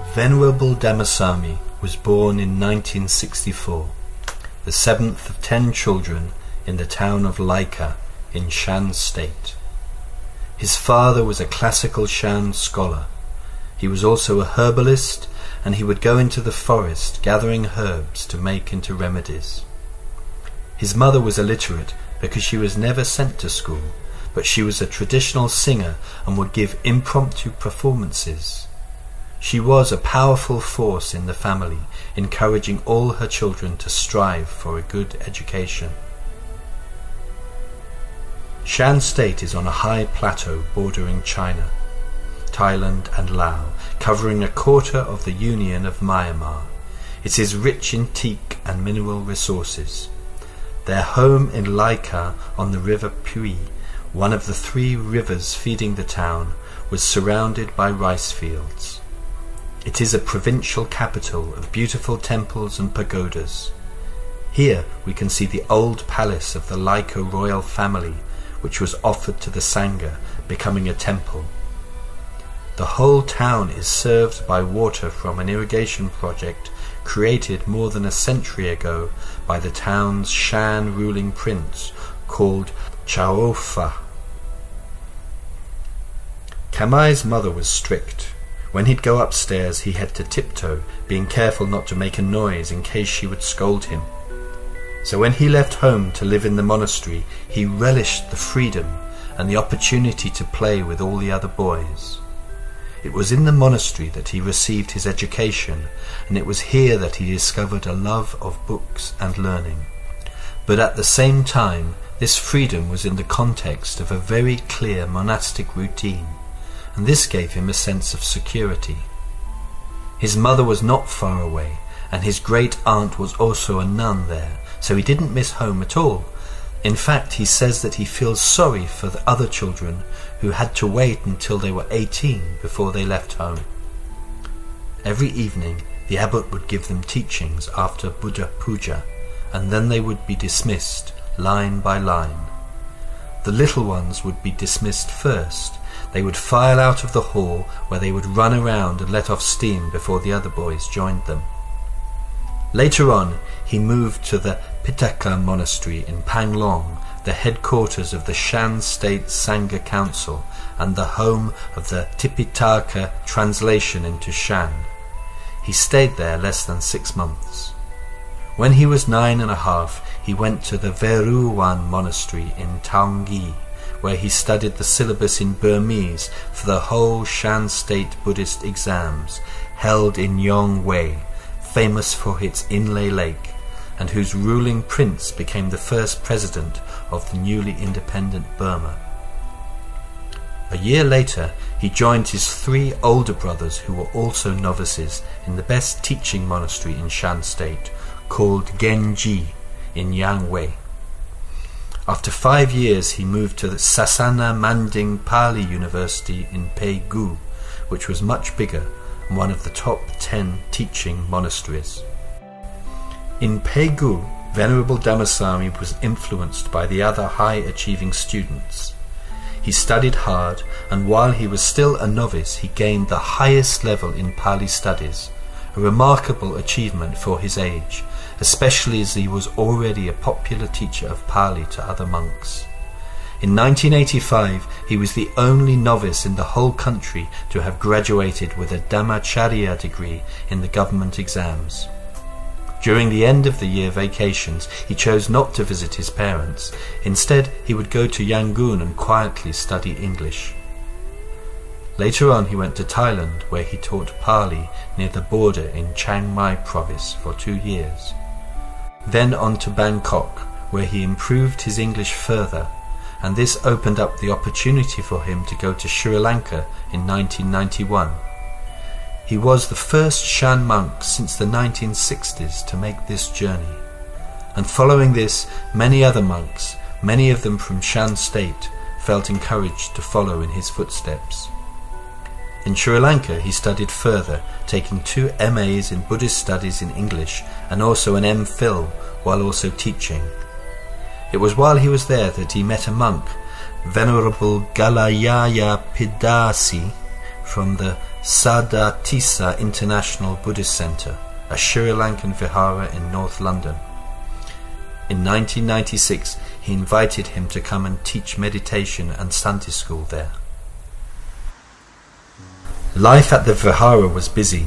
Venerable Dhammasami was born in 1964, the seventh of 10 children in the town of Laika in Shan State. His father was a classical Shan scholar. He was also a herbalist, and he would go into the forest gathering herbs to make into remedies. His mother was illiterate because she was never sent to school, but she was a traditional singer and would give impromptu performances. She was a powerful force in the family, encouraging all her children to strive for a good education. Shan State is on a high plateau bordering China, Thailand and Laos, covering a quarter of the Union of Myanmar. It is rich in teak and mineral resources. Their home in Laika on the river Pui, one of the 3 rivers feeding the town, was surrounded by rice fields. It is a provincial capital of beautiful temples and pagodas. Here we can see the old palace of the Laika royal family, which was offered to the Sangha, becoming a temple. The whole town is served by water from an irrigation project created more than a century ago by the town's Shan ruling prince called Chaofa. Khammai's mother was strict. When he'd go upstairs he had to tiptoe, being careful not to make a noise in case she would scold him. So when he left home to live in the monastery, he relished the freedom and the opportunity to play with all the other boys. It was in the monastery that he received his education, and it was here that he discovered a love of books and learning. But at the same time, this freedom was in the context of a very clear monastic routine, and this gave him a sense of security. His mother was not far away, and his great-aunt was also a nun there, so he didn't miss home at all. In fact, he says that he feels sorry for the other children who had to wait until they were 18 before they left home. Every evening, the abbot would give them teachings after Buddha Puja, and then they would be dismissed, line by line. The little ones would be dismissed first. They would file out of the hall, where they would run around and let off steam before the other boys joined them. Later on, he moved to the Pitaka monastery in Panglong, the headquarters of the Shan State Sangha Council and the home of the Tipitaka translation into Shan. He stayed there less than 6 months. When he was 9.5, he went to the Veruwan monastery in Taongi, where he studied the syllabus in Burmese for the whole Shan State Buddhist exams, held in Yongwei, famous for its inlay lake, and whose ruling prince became the first president of the newly independent Burma. A year later, he joined his 3 older brothers who were also novices in the best teaching monastery in Shan State, called Genji in Yangwei. After 5 years, he moved to the Sasana Manding Pali University in Pegu, which was much bigger and one of the top 10 teaching monasteries. In Pegu, Venerable Dhammasami was influenced by the other high-achieving students. He studied hard, and while he was still a novice, he gained the highest level in Pali studies, a remarkable achievement for his age, especially as he was already a popular teacher of Pali to other monks. In 1985, he was the only novice in the whole country to have graduated with a Dhammacharya degree in the government exams. During the end of the year vacations, he chose not to visit his parents. Instead, he would go to Yangon and quietly study English. Later on, he went to Thailand, where he taught Pali near the border in Chiang Mai province for 2 years. Then on to Bangkok, where he improved his English further, and this opened up the opportunity for him to go to Sri Lanka in 1991. He was the first Shan monk since the 1960s to make this journey, and following this, many other monks, many of them from Shan State, felt encouraged to follow in his footsteps. In Sri Lanka he studied further, taking 2 MAs in Buddhist studies in English and also an MPhil, while also teaching. It was while he was there that he met a monk, Venerable Galayaya Pidasi, from the Saddhatissa International Buddhist Centre, a Sri Lankan vihara in North London. In 1996, he invited him to come and teach meditation and Sunday school there. Life at the vihara was busy.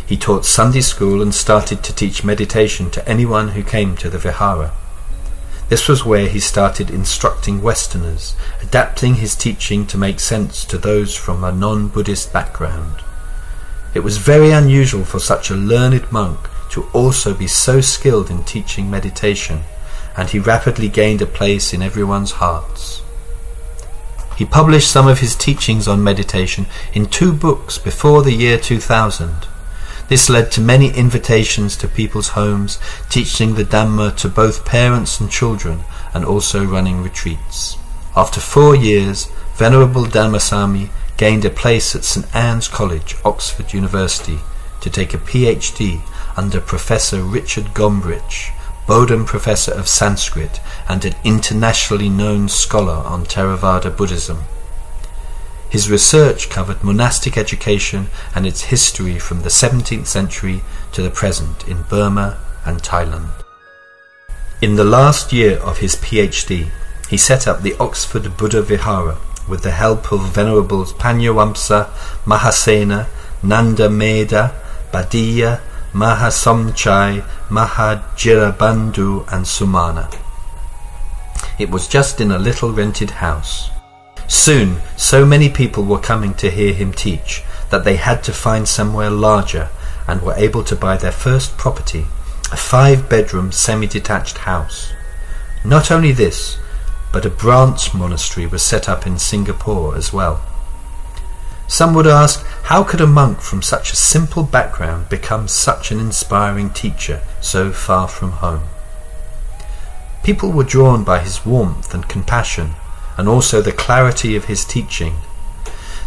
He taught Sunday school and started to teach meditation to anyone who came to the vihara. This was where he started instructing Westerners, adapting his teaching to make sense to those from a non-Buddhist background. It was very unusual for such a learned monk to also be so skilled in teaching meditation, and he rapidly gained a place in everyone's hearts. He published some of his teachings on meditation in 2 books before the year 2000. This led to many invitations to people's homes, teaching the Dhamma to both parents and children, and also running retreats. After 4 years, Venerable Dhammasami gained a place at St Anne's College, Oxford University, to take a PhD under Professor Richard Gombrich, Bowdoin Professor of Sanskrit and an internationally known scholar on Theravada Buddhism. His research covered monastic education and its history from the 17th century to the present in Burma and Thailand. In the last year of his PhD, he set up the Oxford Buddha Vihara with the help of Venerables Panyawamsa, Mahasena, Nanda Meda, Badiya, Mahasomchai, Mahajirabandhu and Sumana. It was just in a little rented house. Soon, so many people were coming to hear him teach that they had to find somewhere larger and were able to buy their first property, a 5-bedroom semi-detached house. Not only this, but a branch monastery was set up in Singapore as well. Some would ask, how could a monk from such a simple background become such an inspiring teacher so far from home? People were drawn by his warmth and compassion, and also the clarity of his teaching.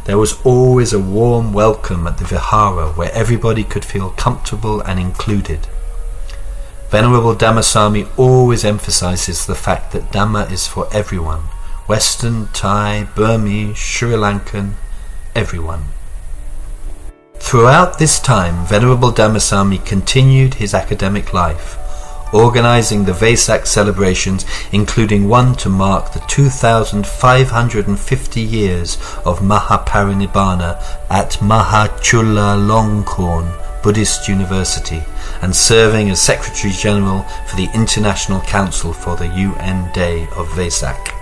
There was always a warm welcome at the vihara where everybody could feel comfortable and included. Venerable Dhammasami always emphasizes the fact that Dhamma is for everyone, Western, Thai, Burmese, Sri Lankan, everyone. Throughout this time, Venerable Dhammasami continued his academic life, organizing the Vesak celebrations, including one to mark the 2,550 years of Mahaparinibbana at Mahachulalongkorn Buddhist University, and serving as Secretary General for the International Council for the UN Day of Vesak.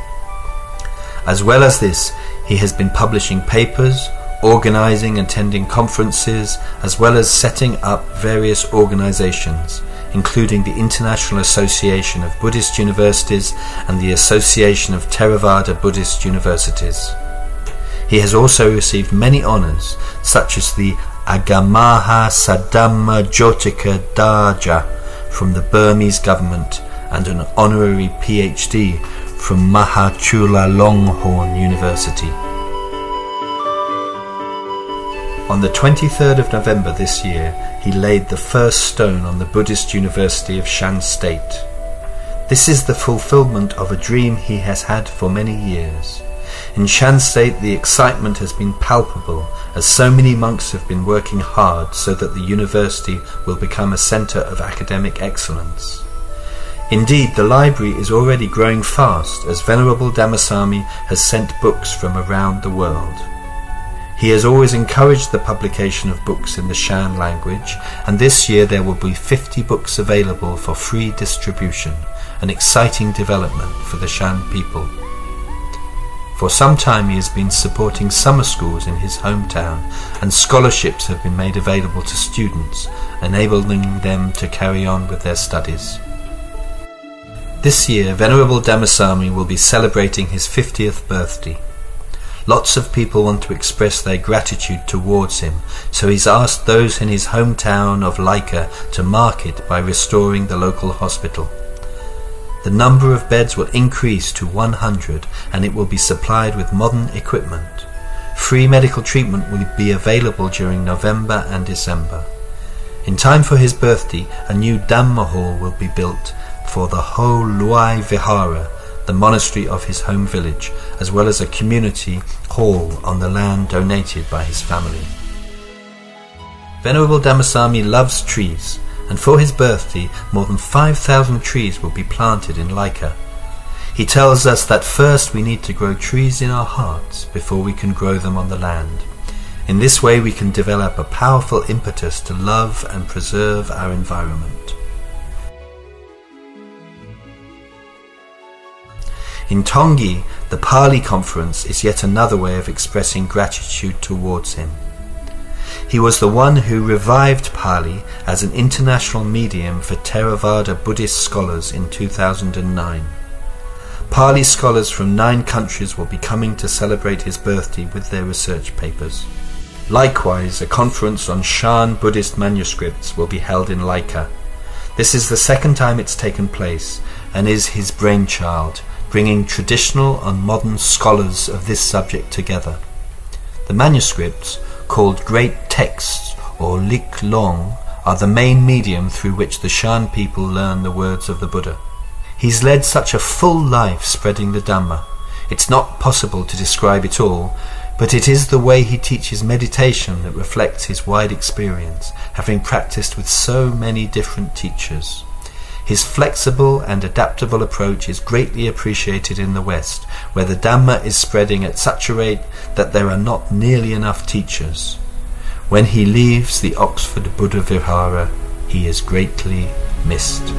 As well as this, he has been publishing papers, organizing and attending conferences, as well as setting up various organizations, including the International Association of Buddhist Universities and the Association of Theravada Buddhist Universities. He has also received many honours, such as the Agamaha Saddhamma Jyotika Daja from the Burmese government and an honorary PhD from Mahachulalongkorn University. On the 23rd of November this year, he laid the first stone on the Buddhist University of Shan State. This is the fulfillment of a dream he has had for many years. In Shan State, the excitement has been palpable, as so many monks have been working hard so that the university will become a centre of academic excellence. Indeed, the library is already growing fast, as Venerable Dhammasami has sent books from around the world. He has always encouraged the publication of books in the Shan language, and this year there will be 50 books available for free distribution, an exciting development for the Shan people. For some time he has been supporting summer schools in his hometown, and scholarships have been made available to students, enabling them to carry on with their studies. This year, Venerable Dhammasami will be celebrating his 50th birthday. Lots of people want to express their gratitude towards him, so he's asked those in his hometown of Laika to mark it by restoring the local hospital. The number of beds will increase to 100 and it will be supplied with modern equipment. Free medical treatment will be available during November and December. In time for his birthday, a new Dhamma hall will be built for the whole Luai Vihara the monastery of his home village, as well as a community hall on the land donated by his family. Venerable Dhammasami loves trees, and for his birthday more than 5,000 trees will be planted in Laika. He tells us that first we need to grow trees in our hearts before we can grow them on the land. In this way we can develop a powerful impetus to love and preserve our environment. In Tongi, the Pali conference is yet another way of expressing gratitude towards him. He was the one who revived Pali as an international medium for Theravada Buddhist scholars in 2009. Pali scholars from 9 countries will be coming to celebrate his birthday with their research papers. Likewise, a conference on Shan Buddhist manuscripts will be held in Laika. This is the second time it's taken place and is his brainchild, bringing traditional and modern scholars of this subject together. The manuscripts, called Great Texts or Lik Long, are the main medium through which the Shan people learn the words of the Buddha. He's led such a full life spreading the Dhamma. It's not possible to describe it all, but it is the way he teaches meditation that reflects his wide experience, having practiced with so many different teachers. His flexible and adaptable approach is greatly appreciated in the West, where the Dhamma is spreading at such a rate that there are not nearly enough teachers. When he leaves the Oxford Buddha Vihara, he is greatly missed.